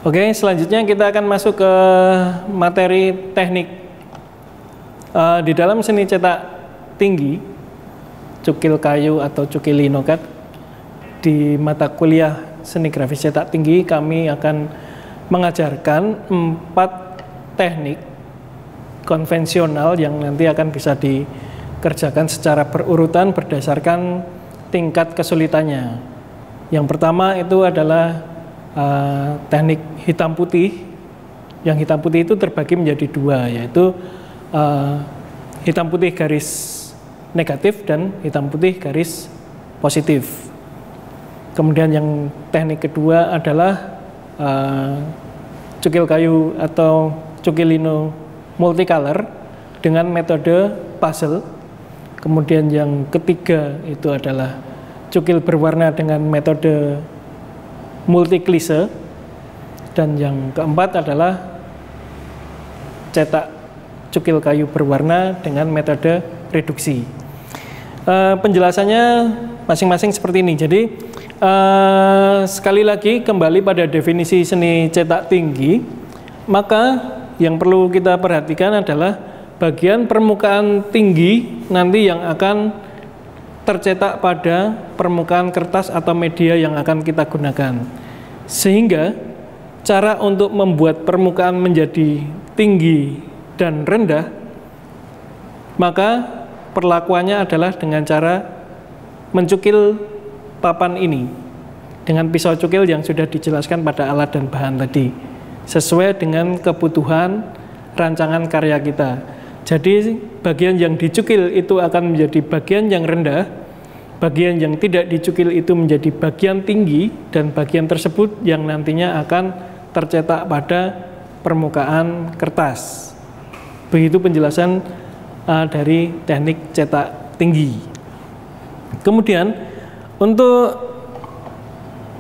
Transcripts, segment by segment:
Oke, selanjutnya kita akan masuk ke materi teknik. Di dalam seni cetak tinggi, cukil kayu atau cukil linokat, di mata kuliah seni grafis cetak tinggi kami akan mengajarkan 4 teknik konvensional yang nanti akan bisa dikerjakan secara berurutan berdasarkan tingkat kesulitannya. Yang pertama itu adalah teknik hitam putih. Yang hitam putih itu terbagi menjadi 2, yaitu hitam putih garis negatif dan hitam putih garis positif. Kemudian yang teknik kedua adalah cukil kayu atau cukil lino multicolor dengan metode puzzle. Kemudian yang ketiga itu adalah cukil berwarna dengan metode multiklise, dan yang keempat adalah cetak cukil kayu berwarna dengan metode reduksi. Penjelasannya masing-masing seperti ini. Jadi sekali lagi kembali pada definisi seni cetak tinggi, maka yang perlu kita perhatikan adalah bagian permukaan tinggi nanti yang akan tercetak pada permukaan kertas atau media yang akan kita gunakan. Sehingga cara untuk membuat permukaan menjadi tinggi dan rendah, maka perlakuannya adalah dengan cara mencukil papan ini dengan pisau cukil yang sudah dijelaskan pada alat dan bahan tadi, sesuai dengan kebutuhan rancangan karya kita. Jadi bagian yang dicukil itu akan menjadi bagian yang rendah, bagian yang tidak dicukil itu menjadi bagian tinggi, dan bagian tersebut yang nantinya akan tercetak pada permukaan kertas. Begitu penjelasan dari teknik cetak tinggi. Kemudian untuk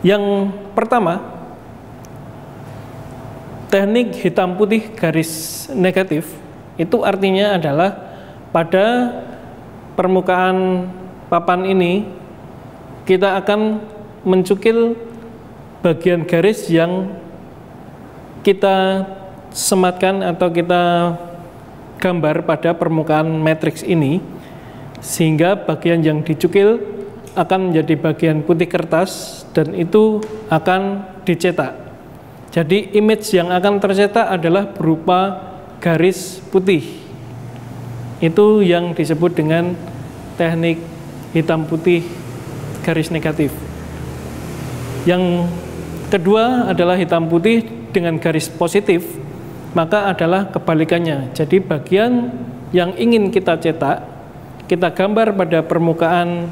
yang pertama, teknik hitam putih garis negatif, itu artinya adalah pada permukaan papan ini kita akan mencukil bagian garis yang kita sematkan atau kita gambar pada permukaan matriks ini, sehingga bagian yang dicukil akan menjadi bagian putih kertas dan itu akan dicetak. Jadi image yang akan tercetak adalah berupa garis putih. Itu yang disebut dengan teknik hitam putih garis negatif. Yang kedua adalah hitam putih dengan garis positif, maka adalah kebalikannya. Jadi bagian yang ingin kita cetak, kita gambar pada permukaan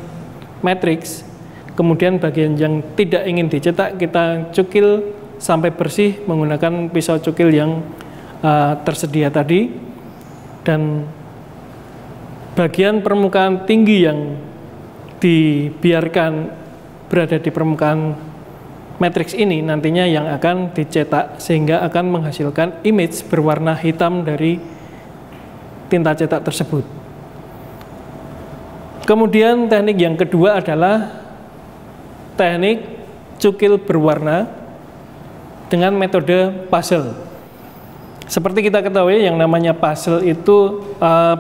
matriks, kemudian bagian yang tidak ingin dicetak kita cukil sampai bersih menggunakan pisau cukil yang tersedia tadi, dan bagian permukaan tinggi yang dibiarkan berada di permukaan matriks ini nantinya yang akan dicetak, sehingga akan menghasilkan image berwarna hitam dari tinta cetak tersebut. Kemudian teknik yang kedua adalah teknik cukil berwarna dengan metode puzzle. Seperti kita ketahui, yang namanya puzzle itu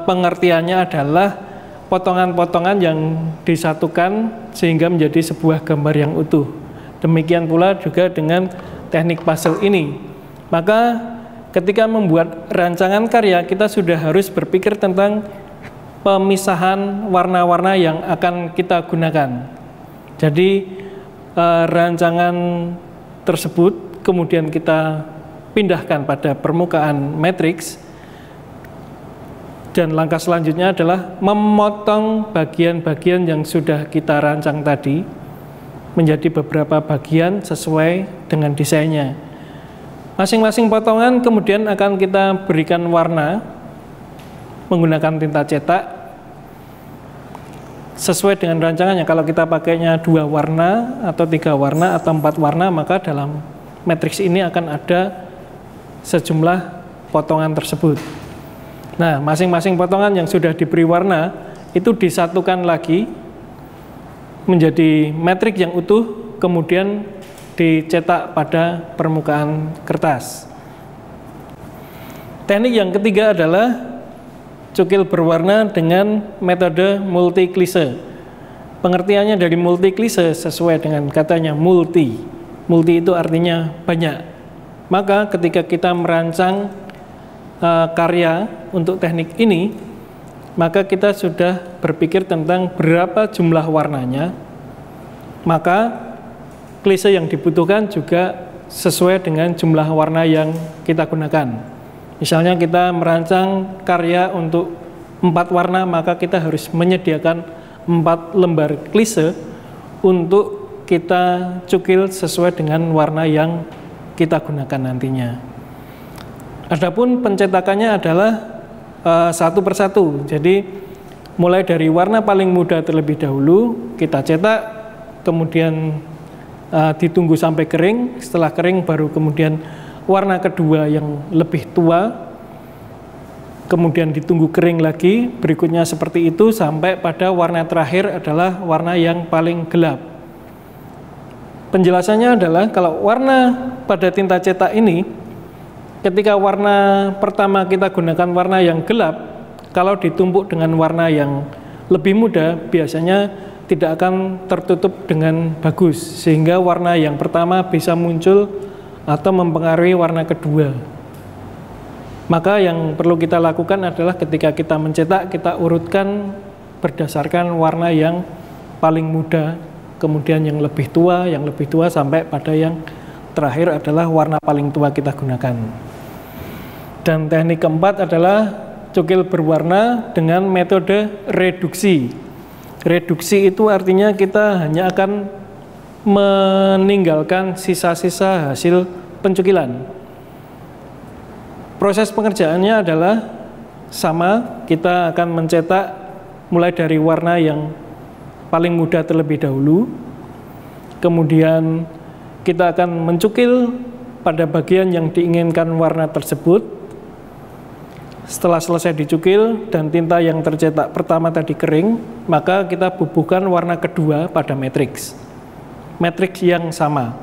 pengertiannya adalah potongan-potongan yang disatukan sehingga menjadi sebuah gambar yang utuh. Demikian pula juga dengan teknik puzzle ini. Maka ketika membuat rancangan karya, kita sudah harus berpikir tentang pemisahan warna-warna yang akan kita gunakan. Jadi rancangan tersebut kemudian kita pindahkan pada permukaan matriks, dan langkah selanjutnya adalah memotong bagian-bagian yang sudah kita rancang tadi menjadi beberapa bagian sesuai dengan desainnya. Masing-masing potongan kemudian akan kita berikan warna menggunakan tinta cetak sesuai dengan rancangannya. Kalau kita pakainya 2 warna atau 3 warna atau 4 warna, maka dalam matriks ini akan ada sejumlah potongan tersebut. Nah, masing-masing potongan yang sudah diberi warna itu disatukan lagi menjadi matriks yang utuh, kemudian dicetak pada permukaan kertas. Teknik yang ketiga adalah cukil berwarna dengan metode multiklise. Pengertiannya dari multiklise sesuai dengan katanya multi. Multi itu artinya banyak. Maka ketika kita merancang karya untuk teknik ini, maka kita sudah berpikir tentang berapa jumlah warnanya. Maka klise yang dibutuhkan juga sesuai dengan jumlah warna yang kita gunakan. Misalnya kita merancang karya untuk 4 warna, maka kita harus menyediakan 4 lembar klise untuk kita cukil sesuai dengan warna yang kita gunakan nantinya. Adapun pencetakannya adalah satu persatu. Jadi mulai dari warna paling muda terlebih dahulu kita cetak, kemudian ditunggu sampai kering. Setelah kering baru kemudian warna kedua yang lebih tua, kemudian ditunggu kering lagi, berikutnya seperti itu sampai pada warna terakhir adalah warna yang paling gelap. Penjelasannya adalah kalau warna pada tinta cetak ini, ketika warna pertama kita gunakan warna yang gelap, kalau ditumpuk dengan warna yang lebih muda, biasanya tidak akan tertutup dengan bagus, sehingga warna yang pertama bisa muncul atau mempengaruhi warna kedua. Maka yang perlu kita lakukan adalah ketika kita mencetak, kita urutkan berdasarkan warna yang paling muda, kemudian yang lebih tua sampai pada yang terakhir adalah warna paling tua kita gunakan. Dan teknik keempat adalah cukil berwarna dengan metode reduksi. Reduksi itu artinya kita hanya akan meninggalkan sisa-sisa hasil pencukilan. Proses pengerjaannya adalah sama, kita akan mencetak mulai dari warna yang paling muda terlebih dahulu, kemudian kita akan mencukil pada bagian yang diinginkan warna tersebut. Setelah selesai dicukil dan tinta yang tercetak pertama tadi kering, maka kita bubuhkan warna kedua pada matriks yang sama,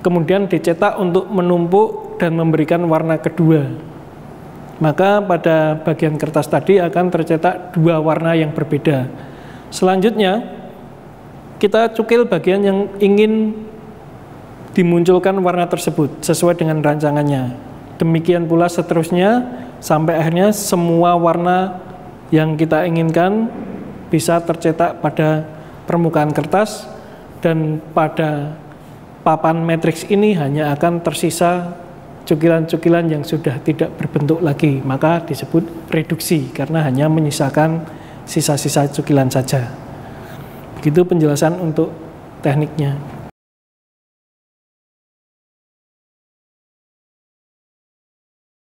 kemudian dicetak untuk menumpuk dan memberikan warna kedua. Maka pada bagian kertas tadi akan tercetak 2 warna yang berbeda. Selanjutnya kita cukil bagian yang ingin dimunculkan warna tersebut sesuai dengan rancangannya. Demikian pula seterusnya sampai akhirnya semua warna yang kita inginkan bisa tercetak pada permukaan kertas, dan pada papan matriks ini hanya akan tersisa cukilan-cukilan yang sudah tidak berbentuk lagi, maka disebut reduksi karena hanya menyisakan sisa-sisa cukilan saja. Begitu penjelasan untuk tekniknya.